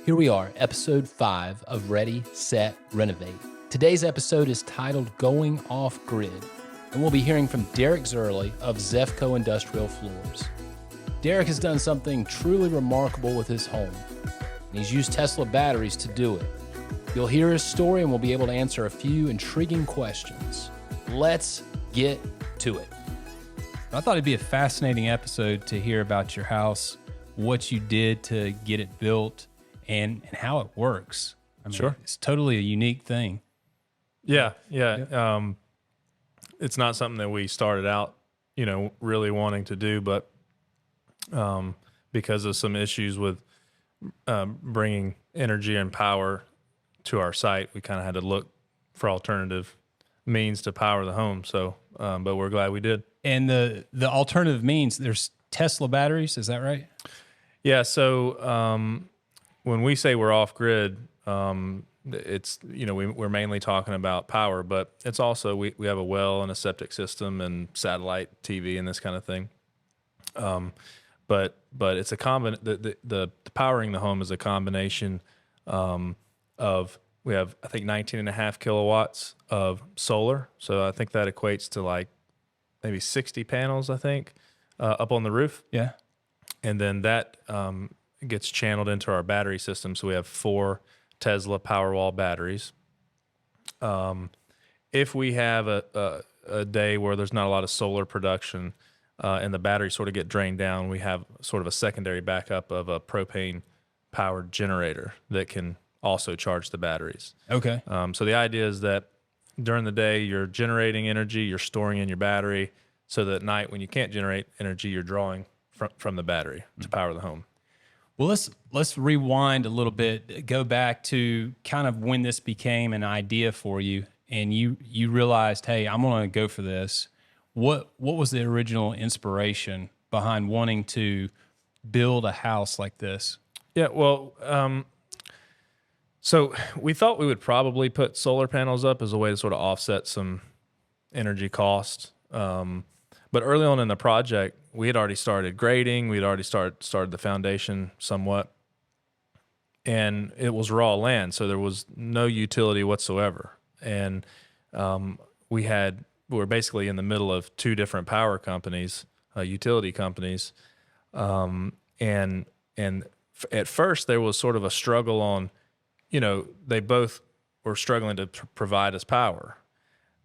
Here we are, episode 5 of Ready, Set, Renovate. Today's episode is titled Going Off Grid, and we'll be hearing from Derek Zurley of Zefco Industrial Floors. Derek has done something truly remarkable with his home, and he's used Tesla batteries to do it. You'll hear his story and we'll be able to answer a few intriguing questions. Let's get to it. I thought it'd be a fascinating episode to hear about your house, what you did to get it built, and how it works. I mean, Sure. It's totally a unique thing. Yeah. It's not something that we started out, really wanting to do, but because of some issues with bringing energy and power to our site, we kind of had to look for alternative means to power the home. So, but we're glad we did. And the alternative means there's Tesla batteries. Is that right? Yeah. So when we say we're off grid, it's, we're mainly talking about power, but it's also, we have a well and a septic system and satellite TV and this kind of thing. But it's a the powering the home is a combination of, we have, I think, 19.5 kilowatts of solar. So I think that equates to like maybe 60 panels, I think, up on the roof. Yeah. And then that gets channeled into our battery system. So we have 4 Tesla Powerwall batteries. If we have a day where there's not a lot of solar production and the batteries sort of get drained down, we have sort of a secondary backup of a propane-powered generator that can also charge the batteries. Okay. So the idea is that during the day, you're generating energy, you're storing in your battery, so that at night when you can't generate energy, you're drawing from the battery to power the home. Well, let's rewind a little bit, go back to kind of when this became an idea for you, and you realized, hey, I'm going to go for this. What was the original inspiration behind wanting to build a house like this? Yeah, well, so we thought we would probably put solar panels up as a way to sort of offset some energy cost. But early on in the project, we had already started grading. We'd already started the foundation somewhat. And it was raw land, so there was no utility whatsoever. And we were basically in the middle of 2 different power companies, utility companies. And at first, there was sort of a struggle on, they both were struggling to provide us power.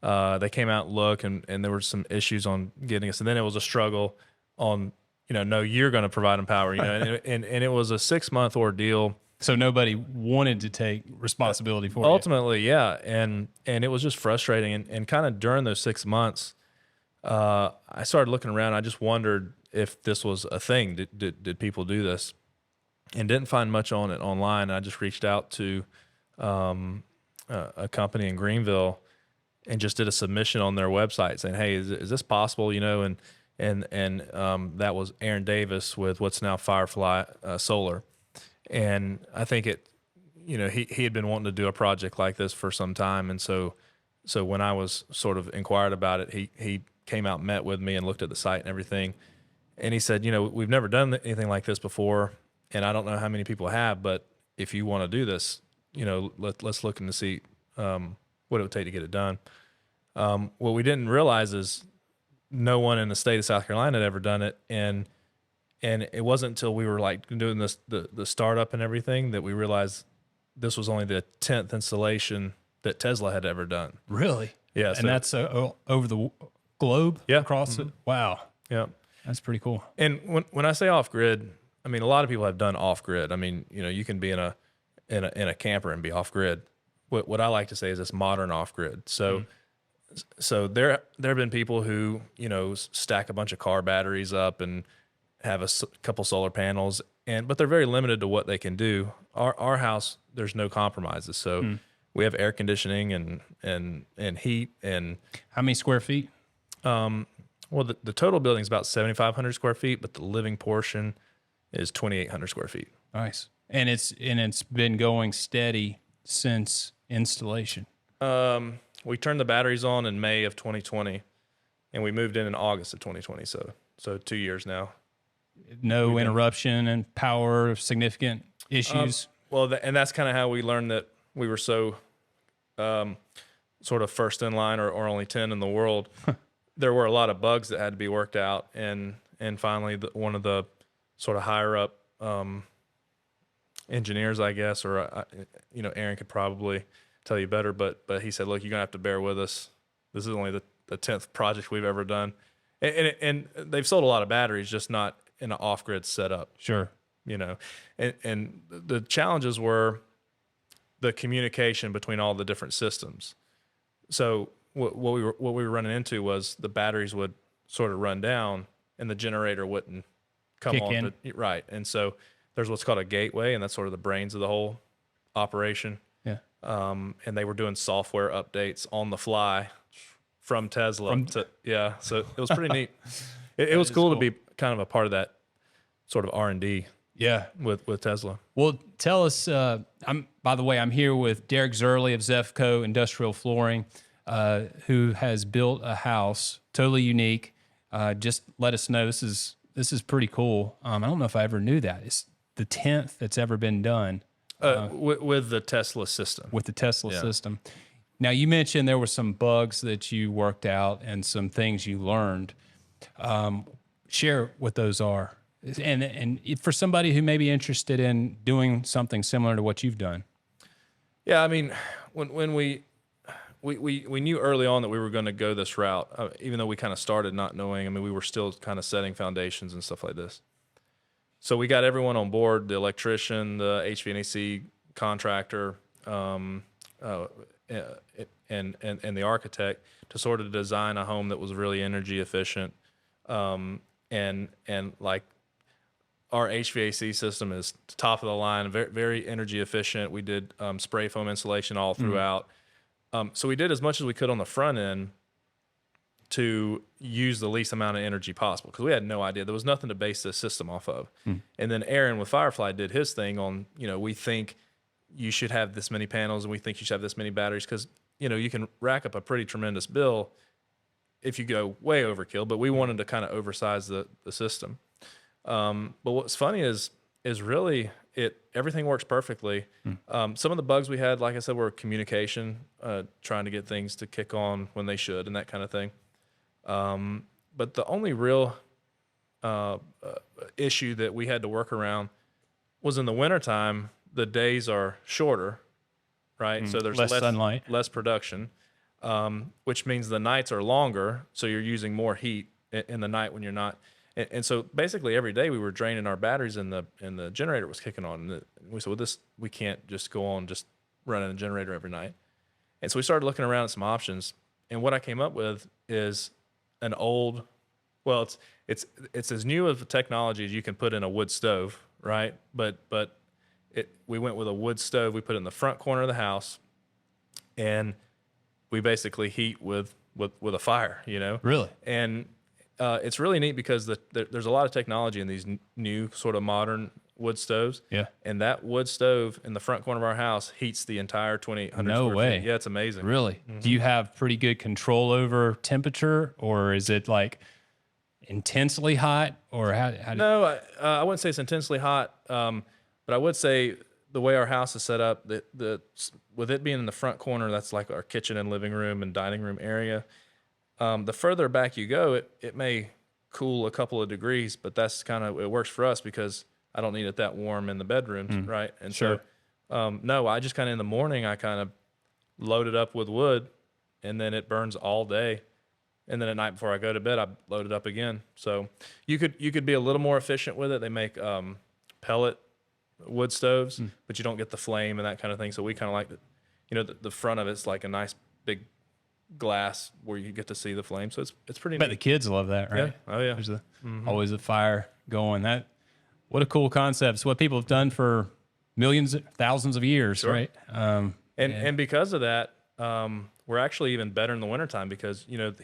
They came out and looked, and there were some issues on getting us. And then it was a struggle on, no, you're going to provide them power, and it was a 6-month ordeal. So nobody wanted to take responsibility for it. Ultimately, yeah. And it was just frustrating. And kind of during those 6 months, I started looking around. I just wondered if this was a thing. Did people do this? And didn't find much on it online. I just reached out to a company in Greenville and just did a submission on their website saying, hey, is this possible? And that was Aaron Davis with what's now Firefly Solar. And I think he had been wanting to do a project like this for some time. And so when I was sort of inquired about it, he came out and met with me and looked at the site and everything. And he said, we've never done anything like this before. And I don't know how many people have, but if you want to do this, let's look into see what it would take to get it done. What we didn't realize is no one in the state of South Carolina had ever done it. And it wasn't until we were like doing this, the startup and everything, that we realized this was only the 10th installation that Tesla had ever done. Really? Yeah. And that's over the globe? Yeah. Across it? Wow. Yeah. That's pretty cool. And when I say off grid, I mean, a lot of people have done off grid. I mean, you can be in a camper and be off grid. What I like to say is it's modern off grid. So, so there have been people who, stack a bunch of car batteries up and have a couple solar panels, but they're very limited to what they can do. Our house, there's no compromises. So we have air conditioning and heat. And how many square feet? Well, the total building is about 7,500 square feet, but the living portion is 2,800 square feet. Nice. And it's been going steady since installation. We turned the batteries on in May of 2020, and we moved in August of 2020. So 2 years now. No interruption and power significant issues? Well, and that's kind of how we learned that we were so sort of first in line or only 10 in the world. There were a lot of bugs that had to be worked out. And finally, one of the sort of higher up engineers, I guess, or, Aaron could probably tell you better, but he said, look, you're going to have to bear with us. This is only the 10th project we've ever done. And they've sold a lot of batteries, just not in an off-grid setup. Sure. And the challenges were the communication between all the different systems. So what we were running into was the batteries would sort of run down and the generator wouldn't come Kick on. in. Right. And so there's what's called a gateway, and that's sort of the brains of the whole operation. Yeah. And they were doing software updates on the fly from Tesla. So it was pretty neat. It was cool to be kind of a part of that sort of R&D. Yeah. With Tesla. Well, tell us, by the way, I'm here with Derek Zurley of Zefco Industrial Flooring, who has built a house totally unique. Just let us know, this is pretty cool. I don't know if I ever knew that. It's the 10th that's ever been done. With the Tesla system. With the Tesla system. Now, you mentioned there were some bugs that you worked out and some things you learned. Share what those are. And for somebody who may be interested in doing something similar to what you've done. Yeah, I mean, when we knew early on that we were going to go this route, even though we kind of started not knowing. I mean, we were still kind of setting foundations and stuff like this. So we got everyone on board: the electrician, the HVAC contractor, and the architect, to sort of design a home that was really energy efficient, and like. Our HVAC system is top of the line, very, very energy efficient. We did spray foam insulation all throughout. So we did as much as we could on the front end to use the least amount of energy possible, because we had no idea. There was nothing to base this system off of. And then Aaron with Firefly did his thing on, we think you should have this many panels and we think you should have this many batteries, because, you can rack up a pretty tremendous bill if you go way overkill. But we wanted to kind of oversize the system. But what's funny is really everything works perfectly. Some of the bugs we had, like I said, were communication, trying to get things to kick on when they should and that kind of thing. But the only real issue that we had to work around was in the wintertime, the days are shorter, right? So there's less sunlight, less production, which means the nights are longer. So you're using more heat in the night when you're not. And so basically every day we were draining our batteries and the generator was kicking on. And we said, well, we can't just go on just running the generator every night. And so we started looking around at some options. And what I came up with is an old, well, it's as new of a technology as you can put in a wood stove, right? But we went with a wood stove. We put it in the front corner of the house, and we basically heat with a fire, Really? And it's really neat because there's a lot of technology in these new sort of modern wood stoves. Yeah. And that wood stove in the front corner of our house heats the entire 2,800 No square way. feet. Yeah, it's amazing. Really? Do you have pretty good control over temperature, or is it like intensely hot, or how No, I wouldn't say it's intensely hot, but I would say the way our house is set up, with it being in the front corner, that's like our kitchen and living room and dining room area. The further back you go, it may cool a couple of degrees, but that's it works for us because I don't need it that warm in the bedrooms, right? And Sure. so, no, I just in the morning, I load it up with wood, and then it burns all day. And then at night before I go to bed, I load it up again. So you could be a little more efficient with it. They make pellet wood stoves, but you don't get the flame and that kind of thing. So we like the front of it's like a nice big glass where you get to see the flame. So it's pretty bet neat. the kids love that, right? Yeah. Oh yeah. There's always a fire going. What a cool concept. It's what people have done for millions, thousands of years, Sure. right? And because of that, we're actually even better in the wintertime because, the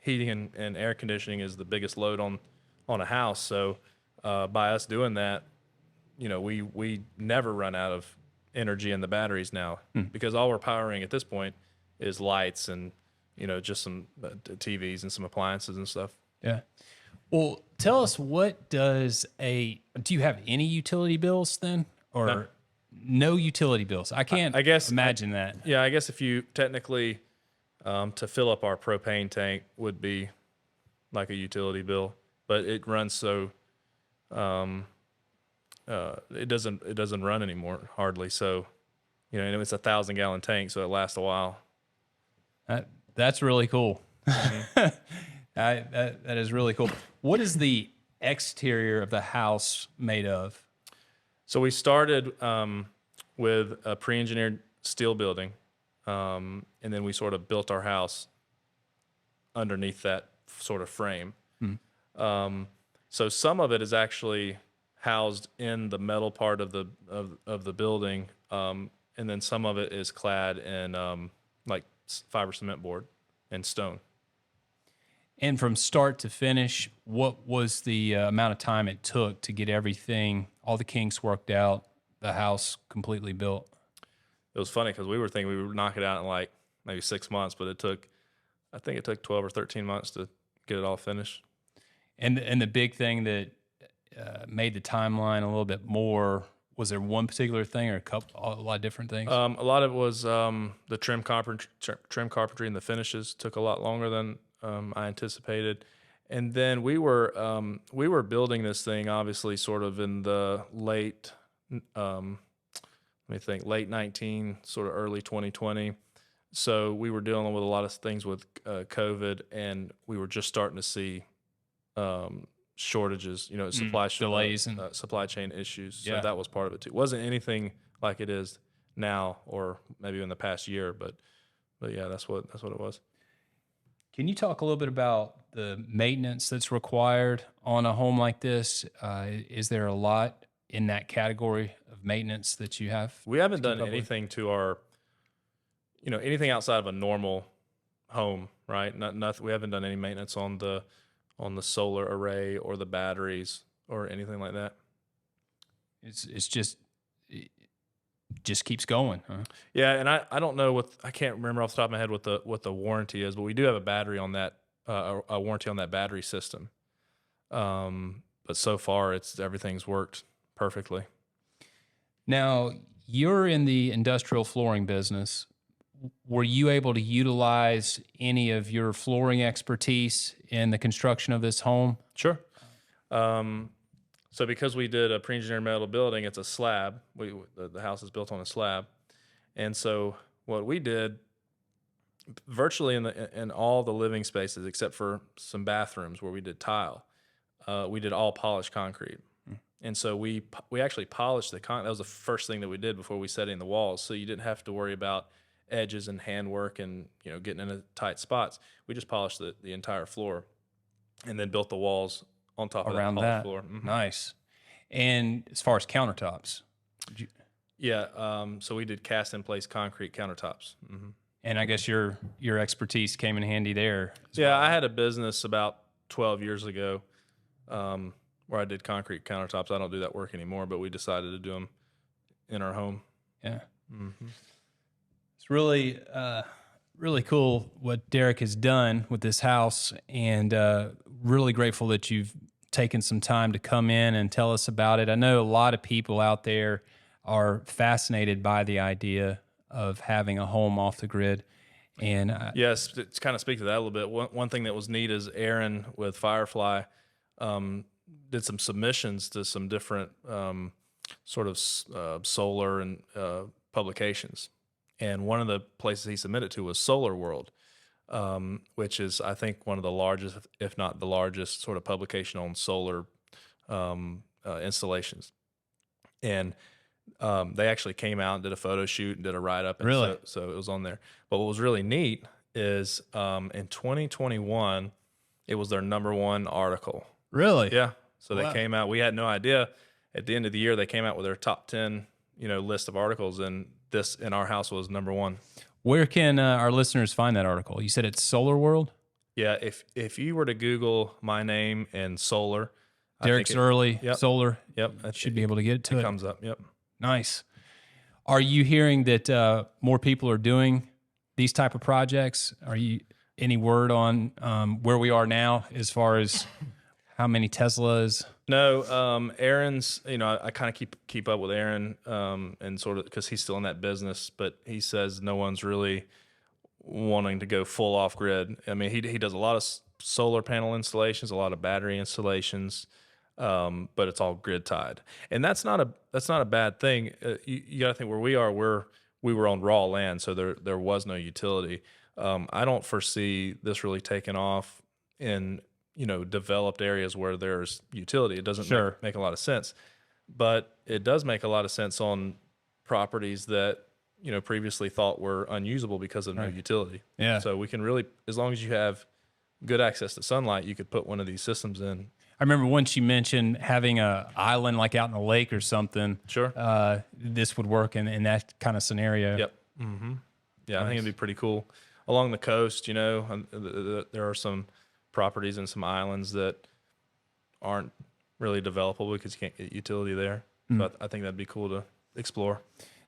heating and air conditioning is the biggest load on a house. So by us doing that, we never run out of energy in the batteries now because all we're powering at this point is lights and, just some TVs and some appliances and stuff. Yeah. Well, tell us, do you have any utility bills then? Or no utility bills. I can't I guess imagine that. Yeah, I guess if you technically to fill up our propane tank would be like a utility bill, but it runs so it doesn't run anymore hardly. So and it's a 1,000-gallon tank, so it lasts a while. That's really cool. That is really cool. What is the exterior of the house made of? So we started with a pre-engineered steel building, and then we sort of built our house underneath that sort of frame. So some of it is actually housed in the metal part of the building, and then some of it is clad in like fiber cement board and stone. And from start to finish, what was the amount of time it took to get everything, all the kinks worked out, the house completely built? It was funny because we were thinking we would knock it out in like maybe 6 months, but I think it took 12 or 13 months to get it all finished. And the big thing that made the timeline a little bit more, was there one particular thing or a lot of different things? A lot of it was the trim carpentry and the finishes took a lot longer than I anticipated. And then we were building this thing obviously sort of in the late, late 19, sort of early 2020. So we were dealing with a lot of things with COVID, and we were just starting to see shortages, delays and supply chain issues. So Yeah. that was part of it too. It wasn't anything like it is now, or maybe in the past year, but yeah, that's what it was. Can you talk a little bit about the maintenance that's required on a home like this? Is there a lot in that category of maintenance that you have? We haven't keep done up with? anything to our, anything outside of a normal home, right? Nothing. We haven't done any maintenance on the solar array or the batteries or anything like that. It's just keeps going, huh? Yeah, and I don't know I can't remember off the top of my head what the warranty is, but we do have a battery on that a warranty on that battery system. But so far everything's worked perfectly. Now, you're in the industrial flooring business. Were you able to utilize any of your flooring expertise in the construction of this home? Sure. So because we did a pre-engineered metal building, it's a slab. The house is built on a slab, and so what we did, virtually in all the living spaces except for some bathrooms where we did tile, we did all polished concrete. And so we actually polished that was the first thing that we did before we set in the walls. So you didn't have to worry about edges and handwork and getting into tight spots. We just polished the entire floor, and then built the walls on top Around of that that polished floor. Mm-hmm. Nice. And as far as countertops, Yeah, so we did cast in place concrete countertops. Mm-hmm. and I guess your expertise came in handy there. Yeah, I had a business about 12 years ago where I did concrete countertops. I don't do that work anymore, but we decided to do them in our home. Yeah. Mm-hmm. It's really, really cool what Derek has done with this house, and really grateful that you've taken some time to come in and tell us about it. I know a lot of people out there are fascinated by the idea of having a home off the grid. And yes, to kind of speak to that a little bit. One thing that was neat is Aaron with Firefly did some submissions to some different sort of solar and publications. And one of the places he submitted to was Solar World, which is, I think, one of the largest, if not the largest, sort of publication on solar installations. And they actually came out and did a photo shoot and did a write-up. And Really? So it was on there. But what was really neat is in 2021, it was their #1 article. really, Yeah. So they Wow. came out. We had no idea. At the end of the year, they came out with their top 10, list of articles, and this in our house was #1. Where can our listeners find that article? You said it's Solar World? Yeah, if you were to Google my name and solar, Derek Zurley, Yep. Solar. Yep, that Should be able to get to it it. comes up. Yep. Nice. Are you hearing that more people are doing these type of projects? Are you any word on where we are now as far as how many Teslas? No, Aaron's, I kind of keep up with Aaron, and sort of, because he's still in that business, but he says no one's really wanting to go full off grid. I mean, he does a lot of solar panel installations, a lot of battery installations, but it's all grid tied, and that's not a bad thing. You got to think where we are. We were on raw land, so there was no utility. I don't foresee this really taking off in developed areas where there's utility. It doesn't make a lot of sense, but it does make a lot of sense on properties that previously thought were unusable because of no utility. Yeah. So we can really, as long as you have good access to sunlight, you could put one of these systems in. I remember once you mentioned having a island like out in a lake or something. Sure. This would work in that kind of scenario. Yep. Mm-hmm. Yeah, I think it'd be pretty cool. Along the coast, there are some properties and some islands that aren't really developable because you can't get utility there. But I think that'd be cool to explore.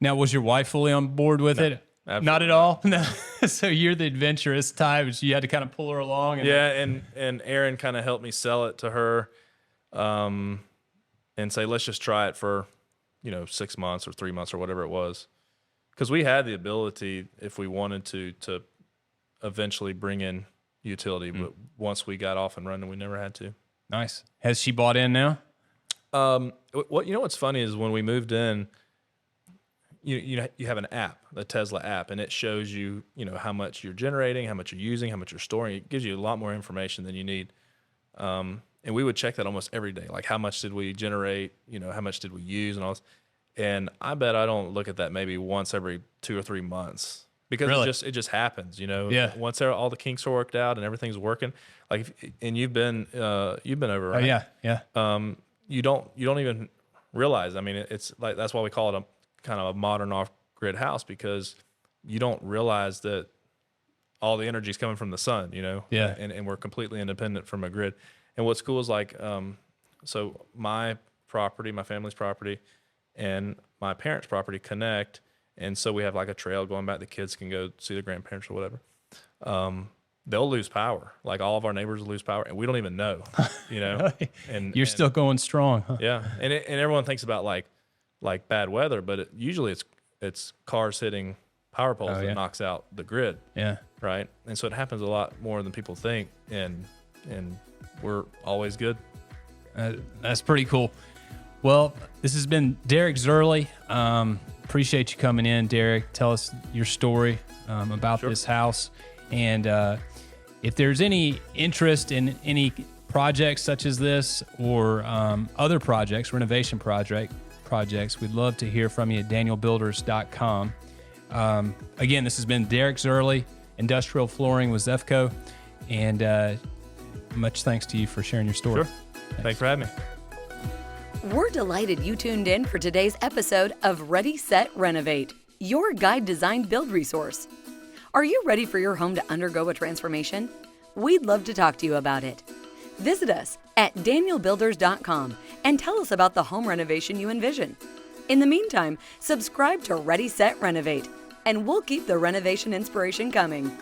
Now, was your wife fully on board with it? Not at all? No. So you're the adventurous type. So you had to kind of pull her along. And Aaron kind of helped me sell it to her, and say, let's just try it for, 6 months or 3 months or whatever it was. Because we had the ability, if we wanted to eventually bring in utility, but once we got off and running, we never had to. Nice. Has she bought in now? What's funny is when we moved in, you have an app, the Tesla app, and it shows you how much you're generating, how much you're using, how much you're storing. It gives you a lot more information than you need. And we would check that almost every day, like how much did we generate, how much did we use, and all this. And I bet I don't look at that maybe once every 2 or 3 months. Because Really? it just happens, Yeah. Once all the kinks are worked out and everything's working, and you've been over, right? Oh, yeah. You don't even realize. I mean, it's like, that's why we call it a kind of a modern off-grid house, because you don't realize that all the energy is coming from the sun, Yeah. and we're completely independent from a grid. And what's cool is so my property, my family's property, and my parents' property connect. And so we have like a trail going back. The kids can go see their grandparents or whatever. They'll lose power. Like all of our neighbors will lose power, and we don't even know, And You're still going strong, huh? yeah. And everyone thinks about like bad weather, but usually it's cars hitting power poles that knocks out the grid. Yeah. Right. And so it happens a lot more than people think, and we're always good. That's pretty cool. Well, this has been Derek Zurley. Appreciate you coming in, Derek. Tell us your story about this house. And if there's any interest in any projects such as this or other projects, renovation projects, we'd love to hear from you at danielbuilders.com. Again, this has been Derek Zurley, Industrial Flooring with Zefco. And much thanks to you for sharing your story. Sure. Thanks for having me. We're delighted you tuned in for today's episode of Ready, Set, Renovate, your guide design build resource. Are you ready for your home to undergo a transformation? We'd love to talk to you about it. Visit us at danielbuilders.com and tell us about the home renovation you envision. In the meantime, subscribe to Ready, Set, Renovate, and we'll keep the renovation inspiration coming.